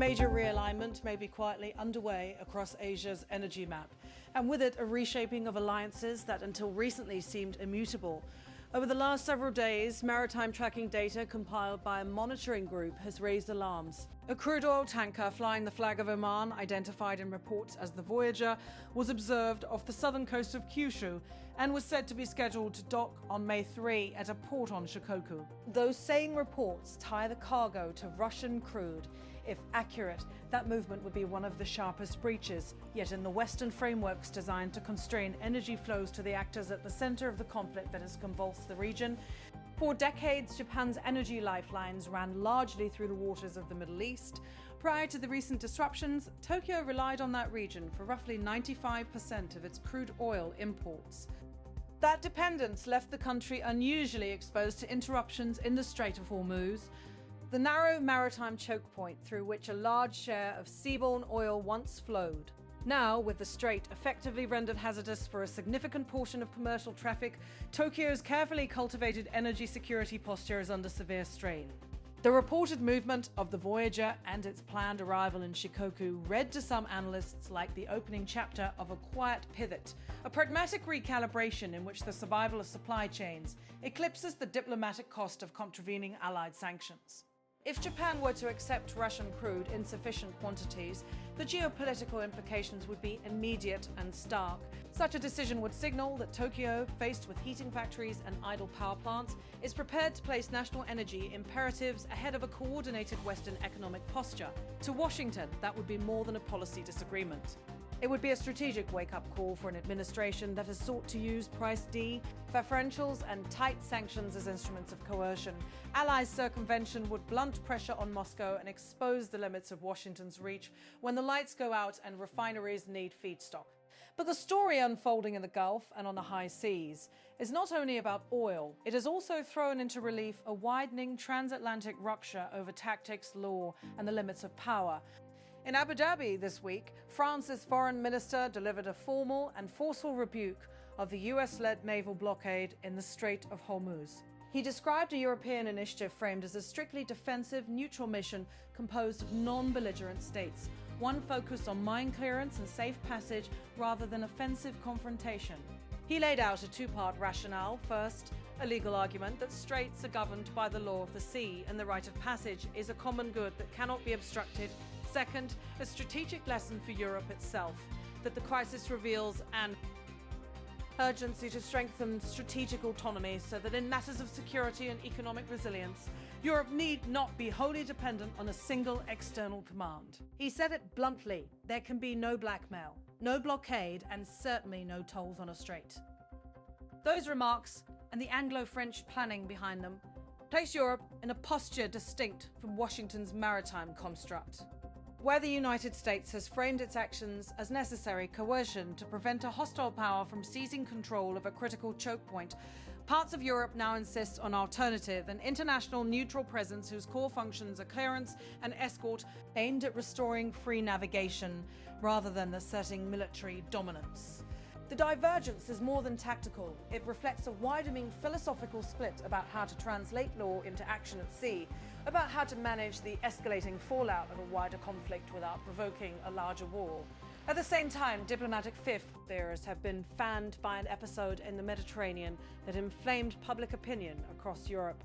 major realignment may be quietly underway across Asia's energy map, and with it a reshaping of alliances that until recently seemed immutable. Over the last several days, maritime tracking data compiled by a monitoring group has raised alarms. A crude oil tanker flying the flag of Oman, identified in reports as the Voyager, was observed off the southern coast of Kyushu and was said to be scheduled to dock on May 3 at a port on Shikoku. Those same reports tie the cargo to Russian crude. If accurate, that movement would be one of the sharpest breaches, yet in the Western frameworks designed to constrain energy flows to the actors at the center of the conflict that has convulsed the region. For decades, Japan's energy lifelines ran largely through the waters of the Middle East. Prior to the recent disruptions, Tokyo relied on that region for roughly 95% of its crude oil imports. That dependence left the country unusually exposed to interruptions in the Strait of Hormuz, the narrow maritime choke point through which a large share of seaborne oil once flowed. Now, with the strait effectively rendered hazardous for a significant portion of commercial traffic, Tokyo's carefully cultivated energy security posture is under severe strain. The reported movement of the Voyager and its planned arrival in Shikoku read to some analysts like the opening chapter of a quiet pivot, a pragmatic recalibration in which the survival of supply chains eclipses the diplomatic cost of contravening Allied sanctions. If Japan were to accept Russian crude in sufficient quantities, the geopolitical implications would be immediate and stark. Such a decision would signal that Tokyo, faced with heating factories and idle power plants, is prepared to place national energy imperatives ahead of a coordinated Western economic posture. To Washington, that would be more than a policy disagreement. It would be a strategic wake-up call for an administration that has sought to use price D, preferentials and tight sanctions as instruments of coercion. Allies' circumvention would blunt pressure on Moscow and expose the limits of Washington's reach when the lights go out and refineries need feedstock. But the story unfolding in the Gulf and on the high seas is not only about oil. It has also thrown into relief a widening transatlantic rupture over tactics, law, and the limits of power. In Abu Dhabi this week, France's foreign minister delivered a formal and forceful rebuke of the US-led naval blockade in the Strait of Hormuz. He described a European initiative framed as a strictly defensive, neutral mission composed of non-belligerent states, one focused on mine clearance and safe passage rather than offensive confrontation. He laid out a two-part rationale. First, a legal argument that straits are governed by the law of the sea and the right of passage is a common good that cannot be obstructed. Second, a strategic lesson for Europe itself, that the crisis reveals an urgency to strengthen strategic autonomy so that in matters of security and economic resilience, Europe need not be wholly dependent on a single external command. He said it bluntly: there can be no blackmail, no blockade, and certainly no tolls on a strait. Those remarks, and the Anglo-French planning behind them, place Europe in a posture distinct from Washington's maritime construct, where the United States has framed its actions as necessary coercion to prevent a hostile power from seizing control of a critical choke point. Parts of Europe now insist on alternative, an international neutral presence whose core functions are clearance and escort, aimed at restoring free navigation rather than asserting military dominance. The divergence is more than tactical. It reflects a widening philosophical split about how to translate law into action at sea, about how to manage the escalating fallout of a wider conflict without provoking a larger war. At the same time, diplomatic fifth theories have been fanned by an episode in the Mediterranean that inflamed public opinion across Europe.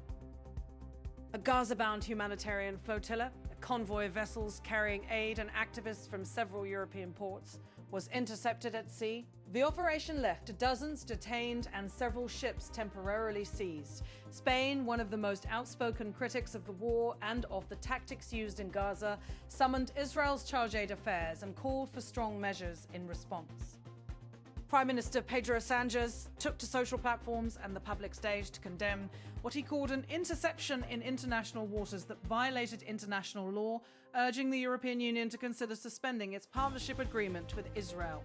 A Gaza-bound humanitarian flotilla, a convoy of vessels carrying aid and activists from several European ports, was intercepted at sea. The operation left dozens detained and several ships temporarily seized. Spain, one of the most outspoken critics of the war and of the tactics used in Gaza, summoned Israel's chargé d'affaires and called for strong measures in response. Prime Minister Pedro Sanctions took to social platforms and the public stage to condemn what he called an interception in international waters that violated international law, urging the European Union to consider suspending its partnership agreement with Israel.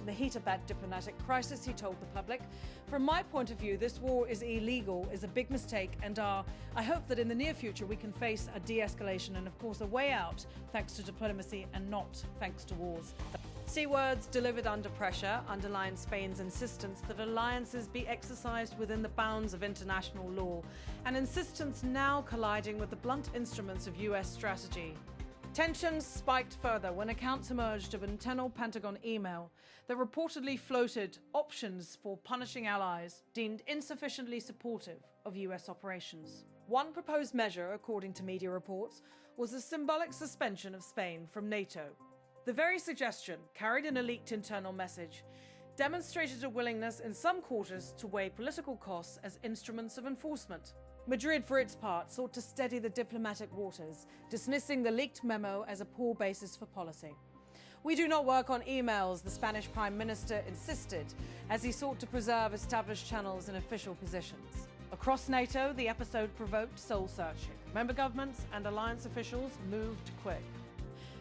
In the heat of that diplomatic crisis, he told the public, "From my point of view, this war is illegal, is a big mistake, and I hope that in the near future we can face a de-escalation and, of course, a way out thanks to diplomacy and not thanks to wars." C words delivered under pressure underline Spain's insistence that alliances be exercised within the bounds of international law, an insistence now colliding with the blunt instruments of US strategy. Tensions spiked further when accounts emerged of an internal Pentagon email that reportedly floated options for punishing allies deemed insufficiently supportive of US operations. One proposed measure, according to media reports, was a symbolic suspension of Spain from NATO. The very suggestion, carried in a leaked internal message, demonstrated a willingness in some quarters to weigh political costs as instruments of enforcement. Madrid, for its part, sought to steady the diplomatic waters, dismissing the leaked memo as a poor basis for policy. "We do not work on emails," the Spanish Prime Minister insisted, as he sought to preserve established channels and official positions. Across NATO, the episode provoked soul-searching. Member governments and alliance officials moved quick.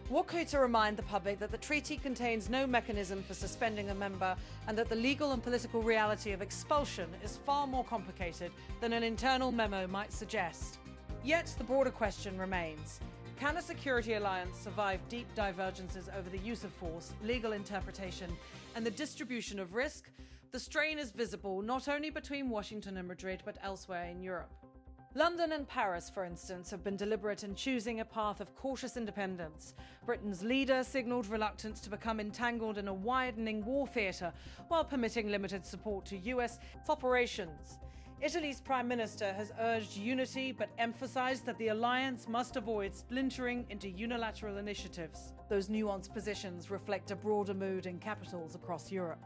Walker to remind the public that the treaty contains no mechanism for suspending a member and that the legal and political reality of expulsion is far more complicated than an internal memo might suggest. Yet the broader question remains. Can a security alliance survive deep divergences over the use of force, legal interpretation, and the distribution of risk? The strain is visible not only between Washington and Madrid, but elsewhere in Europe. London and Paris, for instance, have been deliberate in choosing a path of cautious independence. Britain's leader signalled reluctance to become entangled in a widening war theatre while permitting limited support to US operations. Italy's Prime Minister has urged unity but emphasised that the alliance must avoid splintering into unilateral initiatives. Those nuanced positions reflect a broader mood in capitals across Europe.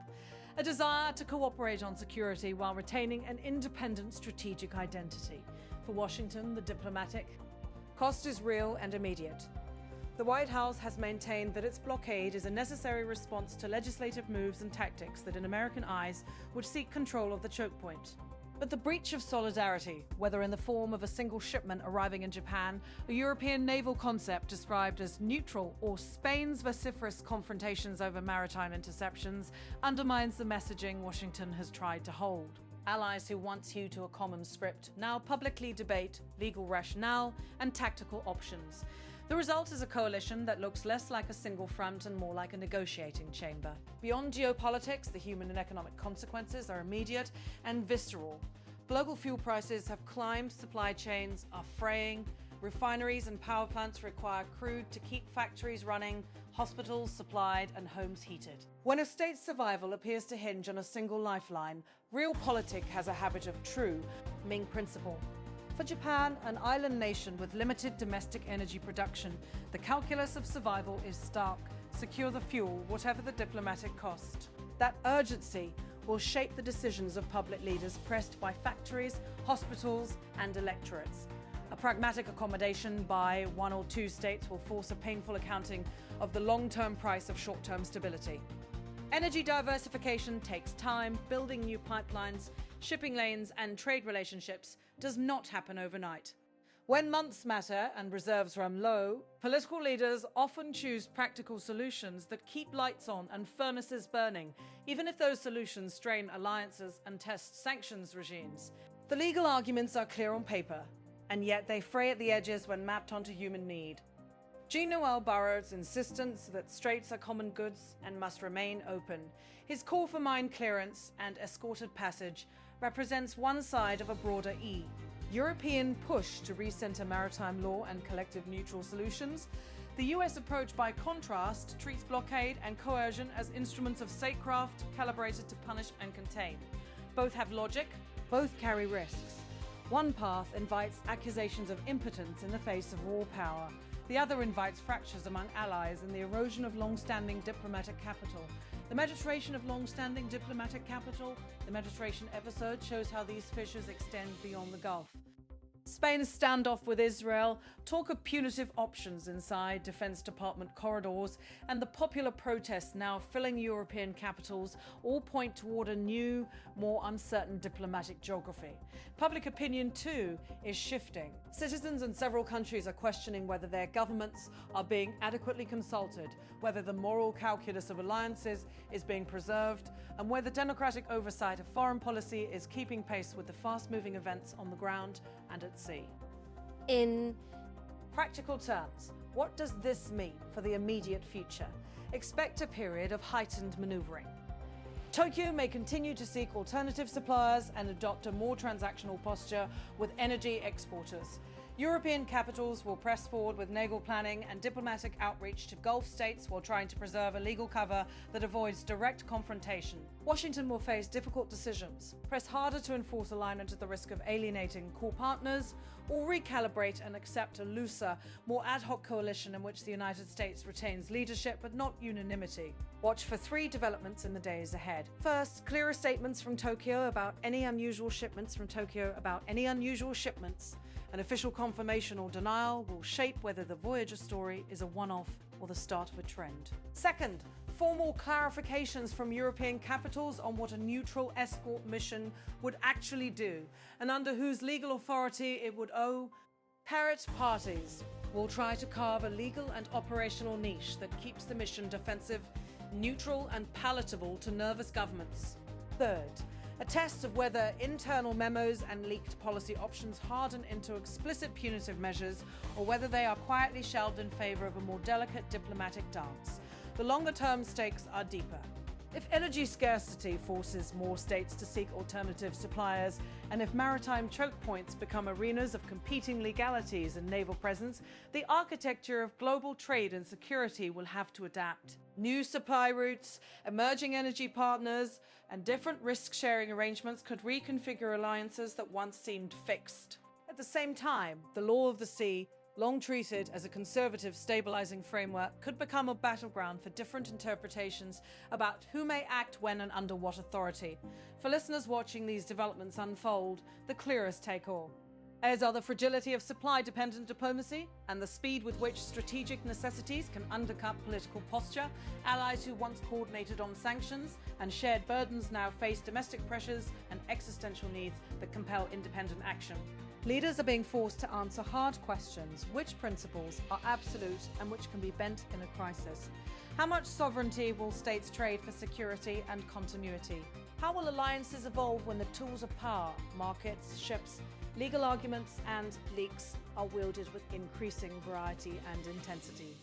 A desire to cooperate on security while retaining an independent strategic identity. For Washington, the diplomatic cost is real and immediate. The White House has maintained that its blockade is a necessary response to legislative moves and tactics that, in American eyes, would seek control of the choke point. But the breach of solidarity, whether in the form of a single shipment arriving in Japan, a European naval concept described as neutral, or Spain's vociferous confrontations over maritime interceptions, undermines the messaging Washington has tried to hold. Allies who once hewed to a common script now publicly debate legal rationale and tactical options. The result is a coalition that looks less like a single front and more like a negotiating chamber. Beyond geopolitics, the human and economic consequences are immediate and visceral. Global fuel prices have climbed, supply chains are fraying, refineries and power plants require crude to keep factories running, hospitals supplied and homes heated. When a state's survival appears to hinge on a single lifeline, realpolitik has a habit of true Ming principle. For Japan, an island nation with limited domestic energy production, the calculus of survival is stark. Secure the fuel, whatever the diplomatic cost. That urgency will shape the decisions of public leaders pressed by factories, hospitals, and electorates. A pragmatic accommodation by one or two states will force a painful accounting of the long-term price of short-term stability. Energy diversification takes time. Building new pipelines, shipping lanes, and trade relationships does not happen overnight. When months matter and reserves run low, political leaders often choose practical solutions that keep lights on and furnaces burning, even if those solutions strain alliances and test sanctions regimes. The legal arguments are clear on paper, and yet they fray at the edges when mapped onto human need. Jean-Noel Barrot's insistence that straits are common goods and must remain open, his call for mine clearance and escorted passage, represents one side of a broader E. European push to recenter maritime law and collective neutral solutions. The US approach, by contrast, treats blockade and coercion as instruments of statecraft calibrated to punish and contain. Both have logic, both carry risks. One path invites accusations of impotence in the face of raw power. The other invites fractures among allies and the erosion of long-standing diplomatic capital. The Mediterranean of long-standing diplomatic capital, the Mediterranean episode shows how these fissures extend beyond the Gulf. Spain's standoff with Israel, talk of punitive options inside Defense Department corridors, and the popular protests now filling European capitals all point toward a new, more uncertain diplomatic geography. Public opinion, too, is shifting. Citizens in several countries are questioning whether their governments are being adequately consulted, whether the moral calculus of alliances is being preserved, and whether democratic oversight of foreign policy is keeping pace with the fast-moving events on the ground and at sea. In practical terms, what does this mean for the immediate future? Expect a period of heightened maneuvering. Tokyo may continue to seek alternative suppliers and adopt a more transactional posture with energy exporters. European capitals will press forward with naval planning and diplomatic outreach to Gulf states while trying to preserve a legal cover that avoids direct confrontation. Washington will face difficult decisions, press harder to enforce alignment at the risk of alienating core partners, or recalibrate and accept a looser, more ad hoc coalition in which the United States retains leadership but not unanimity. Watch for 3 developments in the days ahead. First, clearer statements from Tokyo about any unusual shipments An official confirmation or denial will shape whether the Voyager story is a one-off or the start of a trend. Second, formal clarifications from European capitals on what a neutral escort mission would actually do and under whose legal authority it would owe. Parrot parties will try to carve a legal and operational niche that keeps the mission defensive, neutral and palatable to nervous governments. Third, a test of whether internal memos and leaked policy options harden into explicit punitive measures or whether they are quietly shelved in favor of a more delicate diplomatic dance. The longer-term stakes are deeper. If energy scarcity forces more states to seek alternative suppliers, and if maritime choke points become arenas of competing legalities and naval presence, the architecture of global trade and security will have to adapt. New supply routes, emerging energy partners, and different risk-sharing arrangements could reconfigure alliances that once seemed fixed. At the same time, the law of the sea, long treated as a conservative stabilizing framework, could become a battleground for different interpretations about who may act when and under what authority. For listeners watching these developments unfold, the clearest take all. As are the fragility of supply-dependent diplomacy and the speed with which strategic necessities can undercut political posture, allies who once coordinated on sanctions and shared burdens now face domestic pressures and existential needs that compel independent action. Leaders are being forced to answer hard questions: which principles are absolute and which can be bent in a crisis? How much sovereignty will states trade for security and continuity? How will alliances evolve when the tools of power, markets, ships, legal arguments and leaks are wielded with increasing variety and intensity?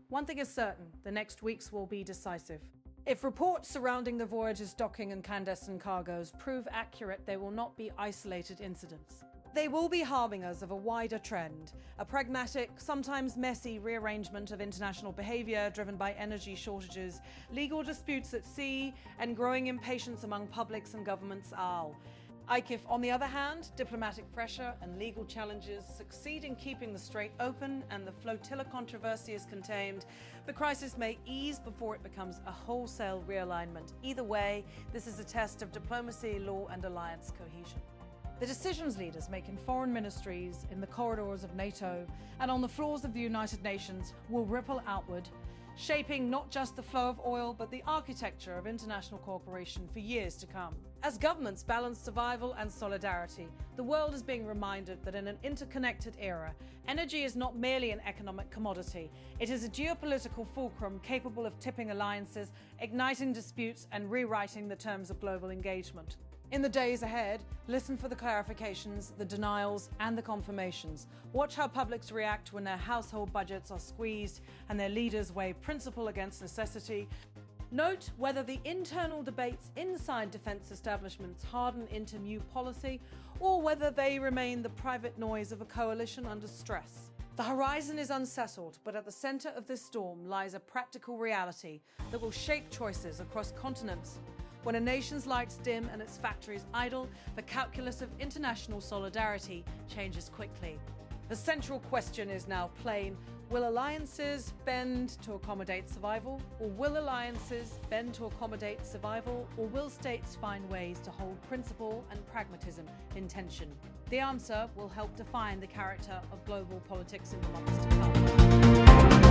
One thing is certain, the next weeks will be decisive. If reports surrounding the Voyager's docking and clandestine cargoes prove accurate, they will not be isolated incidents. They will be harbingers of a wider trend, a pragmatic, sometimes messy rearrangement of international behavior driven by energy shortages, legal disputes at sea, and growing impatience among publics and governments. If, on the other hand, diplomatic pressure and legal challenges succeed in keeping the strait open and the flotilla controversy is contained, the crisis may ease before it becomes a wholesale realignment. Either way, this is a test of diplomacy, law, and alliance cohesion. The decisions leaders make in foreign ministries, in the corridors of NATO, and on the floors of the United Nations will ripple outward, shaping not just the flow of oil, but the architecture of international cooperation for years to come. As governments balance survival and solidarity, the world is being reminded that in an interconnected era, energy is not merely an economic commodity. It is a geopolitical fulcrum capable of tipping alliances, igniting disputes, and rewriting the terms of global engagement. In the days ahead, listen for the clarifications, the denials, and the confirmations. Watch how publics react when their household budgets are squeezed and their leaders weigh principle against necessity. Note whether the internal debates inside defence establishments harden into new policy or whether they remain the private noise of a coalition under stress. The horizon is unsettled, but at the centre of this storm lies a practical reality that will shape choices across continents. When a nation's lights dim and its factories idle, the calculus of international solidarity changes quickly. The central question is now plain: will alliances bend to accommodate survival, or will alliances bend to accommodate survival, or will states find ways to hold principle and pragmatism in tension? The answer will help define the character of global politics in the months to come.